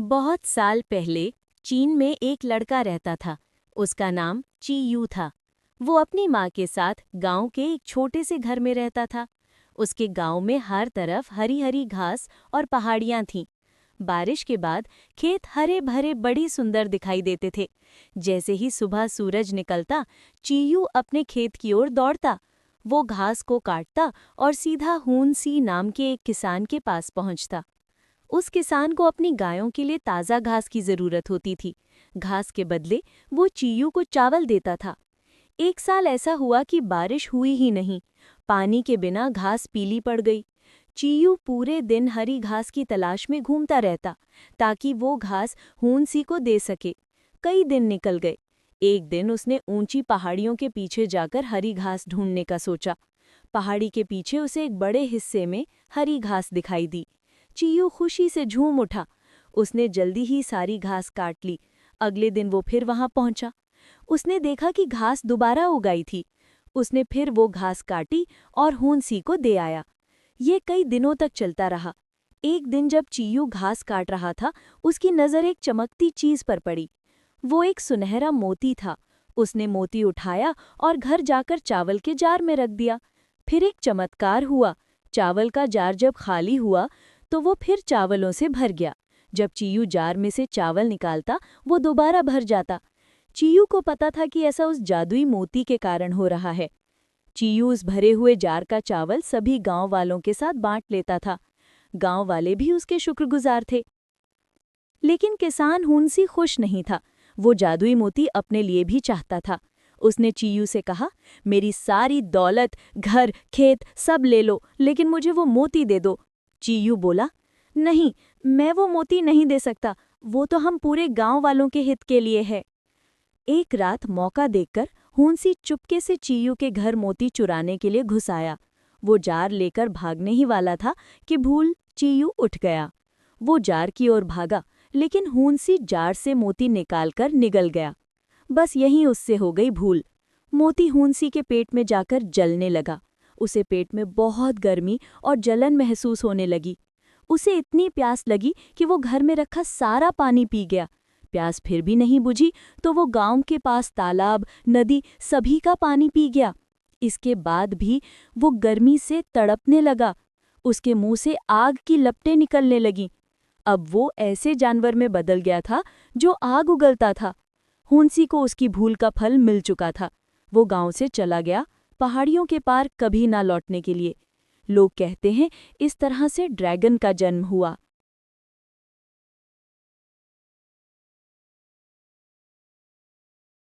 बहुत साल पहले चीन में एक लड़का रहता था। उसका नाम चीयू था। वो अपनी माँ के साथ गांव के एक छोटे से घर में रहता था। उसके गांव में हर तरफ हरी हरी घास और पहाड़ियाँ थीं। बारिश के बाद खेत हरे भरे बड़ी सुंदर दिखाई देते थे। जैसे ही सुबह सूरज निकलता, चीयू अपने खेत की ओर दौड़ता। वो घास को काटता और सीधा हून-सी नाम के एक किसान के पास पहुंचता। उस किसान को अपनी गायों के लिए ताज़ा घास की ज़रूरत होती थी। घास के बदले वो चीयू को चावल देता था। एक साल ऐसा हुआ कि बारिश हुई ही नहीं। पानी के बिना घास पीली पड़ गई। चीयू पूरे दिन हरी घास की तलाश में घूमता रहता, ताकि वो घास हूंसी को दे सके। कई दिन निकल गए। एक दिन उसने ऊंची पहाड़ियों के पीछे जाकर हरी घास ढूंढने का सोचा। पहाड़ी के पीछे उसे एक बड़े हिस्से में हरी घास दिखाई दी। चीयू खुशी से झूम उठा। उसने जल्दी ही सारी घास काट ली। अगले दिन वो फिर वहां पहुंचा। उसने देखा कि घास दोबारा उगाई थी। उसने फिर वो घास काटी और हूंसी को दे आया। ये कई दिनों तक चलता रहा। एक दिन जब चीयू घास काट रहा था, उसकी नज़र एक चमकती चीज पर पड़ी। वो एक सुनहरा मोती था। उसने मोती उठाया और घर जाकर चावल के जार में रख दिया। फिर एक चमत्कार हुआ। चावल का जार जब खाली हुआ तो वो फिर चावलों से भर गया। जब चीयू जार में से चावल निकालता, वो दोबारा भर जाता। चीयू को पता था कि ऐसा उस जादुई मोती के कारण हो रहा है। चीयू उस भरे हुए जार का चावल सभी गांव वालों के साथ बांट लेता था। गांव वाले भी उसके शुक्रगुजार थे। लेकिन किसान हुंसी खुश नहीं था। वो जादुई मोती अपने लिए भी चाहता था। उसने चीयू से कहा, मेरी सारी दौलत, घर, खेत सब ले लो, लेकिन मुझे वो मोती दे दो। चीयू बोला, नहीं, मैं वो मोती नहीं दे सकता। वो तो हम पूरे गांव वालों के हित के लिए है। एक रात मौका देखकर हुंसी चुपके से चीयू के घर मोती चुराने के लिए घुस आया। वो जार लेकर भागने ही वाला था कि भूल चीयू उठ गया। वो जार की ओर भागा, लेकिन हुंसी जार से मोती निकालकर निगल गया। बस यहीं उससे हो गई भूल। मोती हुंसी के पेट में जाकर जलने लगा। उसे पेट में बहुत गर्मी और जलन महसूस होने लगी। उसे इतनी प्यास लगी कि वो घर में रखा सारा पानी पी गया। प्यास फिर भी नहीं बुझी तो वो गांव के पास तालाब, नदी सभी का पानी पी गया। इसके बाद भी वो गर्मी से तड़पने लगा। उसके मुंह से आग की लपटें निकलने लगीं। अब वो ऐसे जानवर में बदल गया था जो आग उगलता था। हुंसी को उसकी भूल का फल मिल चुका था। वो गांव से चला गया, पहाड़ियों के पार कभी ना लौटने के लिए। लोग कहते हैं इस तरह से ड्रैगन का जन्म हुआ।